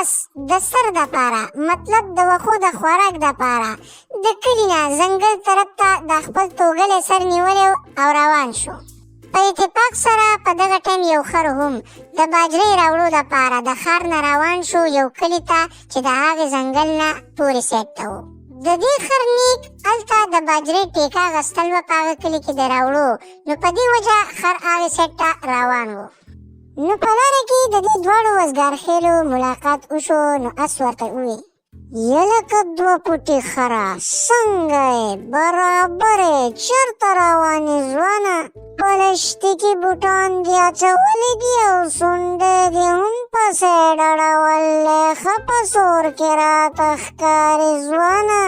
بس د سر د پاره، مطلب د وښو د خوراک د پاره د کلي نه ځنګل طرف ته د خپل توغلی سر نیولی او روان شو. په اتفاق سره په دغه ټایم یو خر هم د باجرې راوړو دپاره د ښار نه روان شو یو کلي ته چې د هغې ځنګل نه پورې سایډ ته و. د دې خر نیک هلته د باجرې ټیکه اخیستل وه په هغه کلي کې د راوړو، نو په دې وجه خر هغې سایډ ته روان و. نو په لاره کې د دې دواړو وزګارخېلو ملاقات وشو. نو اس ورته وویل: یلکه دوه پوټې خره، څنګه یې؟ برابر یې؟ چېرته روان یې ځوانه؟ پلشتکي بوټان دې اچولی دي او سونډی دې هم په سایډ اړولی، ښه په سور کې راته ښکاري ځوانه.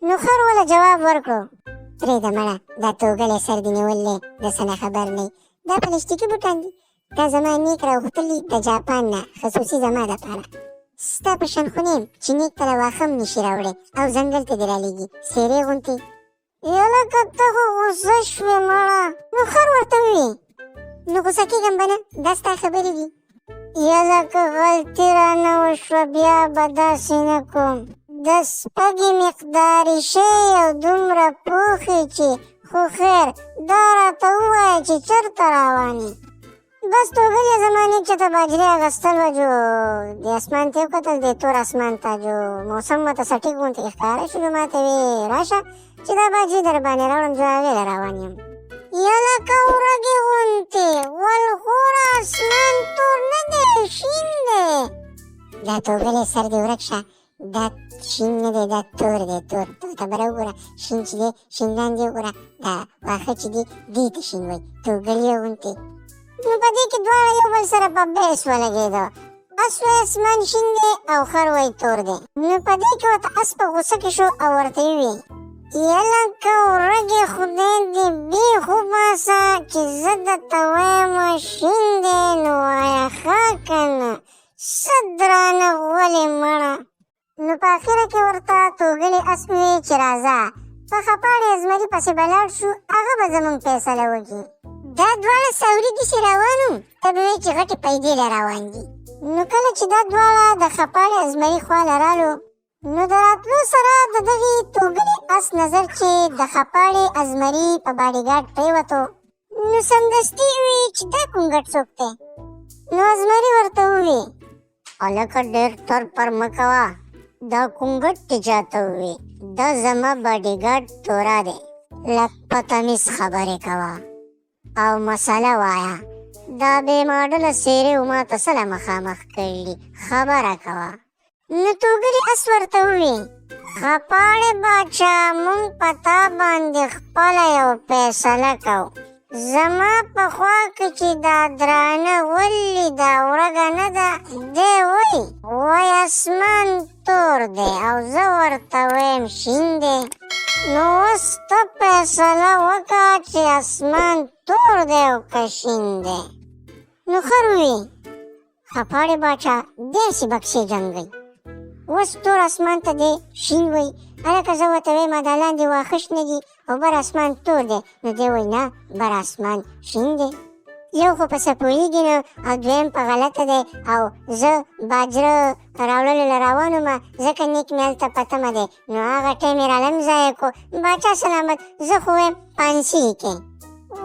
نو خر وله جواب ورکړو: پرېږده مړه، دا توغلی سر دې نیول دی، د څه نه خبر نه یي. دا پلشتکي بوټان دي، دا زما نیک راغوښتلي د جاپان نه، خصوصي زما دپاره. ستا په شان خو نه یم چې نیک ته له واښه هم نشي راوړی او ځنګل ته دې رالیږي څېرې غوندې. یلکه ته خو غوسه شوې مړه. نو خر ورته وویل: نو غوسه کېږم به نه، دا ستا خبرې دي. یلکه غلطي رانه وشوه، بیا به داسې نه کوم. د سپږې مقدارې شی او دومره پوښې چې خو خیر دا راته ووایه چې چېرته روان یې. بس توغلې زما نیک چې ته باجرې اخیستل وه جو، د اسمان ته یې وکتل، د تور اسمان ته جو موسم ورته سټیک غوندې ښکاره شو. نو ما ته ویې راشه چې دا باجرې در باندې راوړم، زه هغې له روان یم. یلکه ورږې غوندې ولغوره، اسمان تور نه دی، شین دی. دا توغلې سر دې ورک شه، دا شین نه دی، دا تور دی، تور. ته بره وګوره، شین چې دی شین لاندې وګوره، دا واښه چې دی دې ته شین وایي، توغلې غوندې. نو په دې کې دواړه یو بل سره په بحث ولګېده. اس وایي اسمان شین دی او خر وایي تور دی. نو په دې کې ورته اس په غوسه کې شو او ورته یې وویل: یلکه ورږې خدای دې بېخ وباسه چې زه درته وایم شین دی، نو وایه ښه که نه، څه درانه غولې مړه. نو په اخره کې ورته توغلې اس وویل چې راځه په خپاړې زمري پسې به لاړ شو، هغه به زموږ فیصله وکړي. دا دواړه ساوري داسې روان وو، ته به وایې چې غټې پیدې له روان دي. نو کله چې دا دواړه د خپاړې ازمري خوا له رالو، نو د راتلو سره د دغې توغلې اس نظر چې د خپاړې ازمري په باډیګارډ پرېوتو، نو سمدستي یې وویل چې دا کوم ګټ څوک دی. نو ازمري ورته وویل: هلکه ډېر تر پر مه کوه، دا کوم ګټ دې چاته وویل؟ دا زما باډیګارډ تورا دی، لږ په تمیز خبرې کوه او مسله وایه. دا بې ماډله څېرې و ما ته څه له مخامخ کړي، خبره کوه. نو توغلې اس ورته وویل: خپاړې باچا، مونږ په تا باندې خپله یو فیصله کوو. زما په خوا کې چې دا درانه ولي دا ورږه نه ده، دی وایي اسمان تور دی او زه ورته وایم شین دی. نو اوس ته فیصله وکړه چې اسمان تور دی او که شین دی. نو خر وویل: خپاړې باچا داسې بکسې جنګوي، اوس تور اسمان ته دی شین وایي، هلکه زه ورته وایم دا لاندې واښه شنه دي او بر اسمان تور دی. نو دی وایي نه، بر اسمان شین دی. یو خو په څه پوهېږي نه او دویم په غلطه دی، او زه باجره راوړلو له روان وم، ځکه نیک مې هلته په تمه دی. نو هغه ټایم یې رالم ضایع کړو. باچا سلامت، زه خو وایم پانسي یې کړې.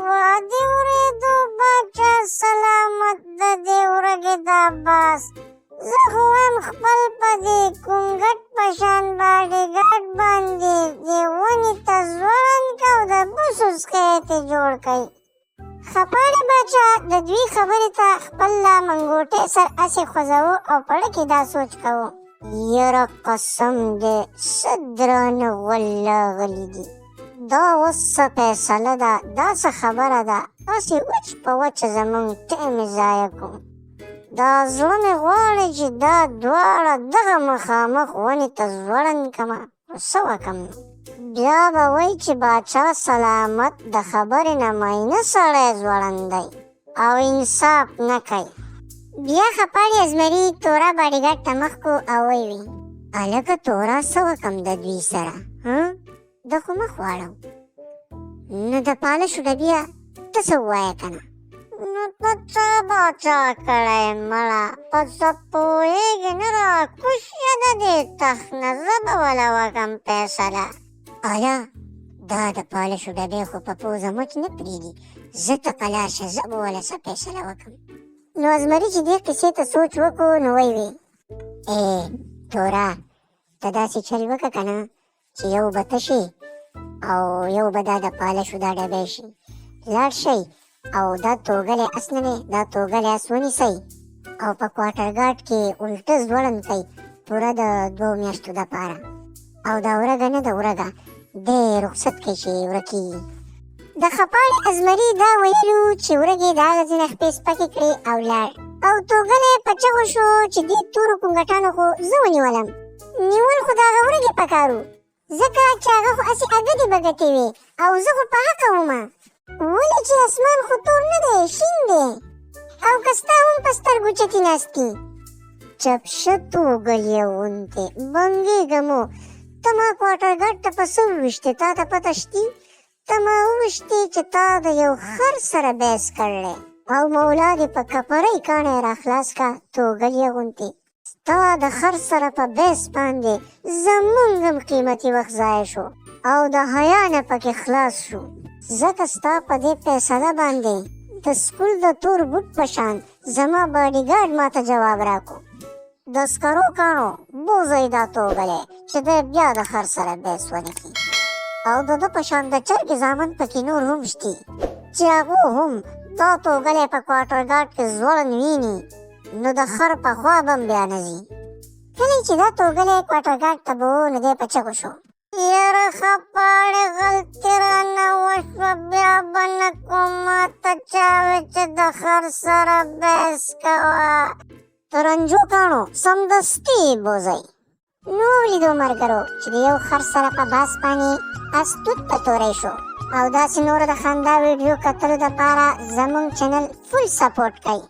وا دې ورېدو باچا سلامت، د دې ورږې دا باس، زه خو وایم خپل په دې کوم ګټ په شان باډیګارډ باندې دې ونې ته ځوړند که او د بوسو څخه یې ترې جوړ کړئ. خپاړې باچا د دوی خبرې ته خپل لا منګوټی سر هسې خوځوه او په زړه کې دا سوچ کوه: یاره قسم دی څه درانه غول راغلي دي، دا اوس څه فیصله ده، دا څه خبره ده، هسې وچ په وچه زموږ ټایم یې ضایع کړو. دا زړه مې غواړي چې دا دواړه دغه مخامخ ونې ته ځوړند کړمه، خو څه وکړم؟ بیا به وایي چې باچا سلامت د خبرې نه مینه سړی ځوړندی او انصاف نه کوي. بیا خپاړې ازمري تورا باډیګارډ ته مخ کړو او ویې: هلکه تورا څه وکړم د دوی سره؟ ده خو مخ واړو. نو د پالشو ډبیه ته څه ووایه که نه؟ نو پچا باچا کړی مړه پڅه پوهېږې نه راکوشه د دې تخت نه زه به وله وکم فیصله. ایا دا د پالشو ډبې خو په پوزه مچ نه پرېږدي، زه ته قلار شه زه به وله څه فیصله وکم. نو ازمري چې دې قیسې ته سوچ وکړو نو ویې توره ته داسې چل وکړه که نه چې یو به ته شي او یو به دا د پالشو دا ډبې شي. لاړ شئ او دا توغلی اس نه دی، دا توغلی اس ونیسئ او په کوارټر ګارډ کې الټه ځوړند کئ پوره د 2 میاشتو دپاره. او دا ورږه نه ده ورږه دی رخصت کئ چې ورکېږي. د خپاړې ازمري دا ویلو چې ورږې د هغه ځینې خپې سپکې کړې او لاړ. او توغلی په چغو شو چې دې تورو کونګټانو خو زه ونیولم. نیول خو د هغه ورږې په کار و، ځکه چې هغه خو هسې اګدې بګتې وې او زه خو په حقه ومه. ولې چې اسمان خو تور نه دی شین دی او که ستا هم په سترګو چتې ناست دي. چپ شه توغلې غوندې بنګېږمو ته ما کوارټر ګارډ ته په څه وویشتې؟ تا ته پته شتي ته ما وویشتې چې تا د یو خر سره بحث کړلی او مولا دې په کپرۍ کاڼی راخلاص کا توغلې غوندې. ستا د خر سره په بحث باندې زمونږ هم قیمتي وخت ضایع شو او د حیا نه پکې خلاص شو، ځکه ستا په دې فیصله باندې د سکول د تور بوټ په شان زما باډي ګارډ ما ته جواب راکړو. د سکرو کاڼو بوځئ دا توغلی چې دی بیا د خر سره بحث ونه کړي. او د ده په شان د چرګې زامن پکې نور هم شتي چې هغو هم دا توغلی په کوارټر ګارډ کې ځوړند ویني نو د خر په خوا به هم بیا نه ځي. کله چې دا توغلی کوارټر ګارډ ته به و نو دی په چغو شو یاره خپاړې غلطي رانه وشوه بیا به نه کوم ماته چا وې چې د خر سره بحث کوه. ترنجو کاڼو سمدستي بوځئ. نو لیدو ملګرو چې د یو خر سره په باس باندې اس توت په توری شو. او داسې نورو د خندا ویډیو کتلو دپاره زموږ چینل فل سپورټ کوئ.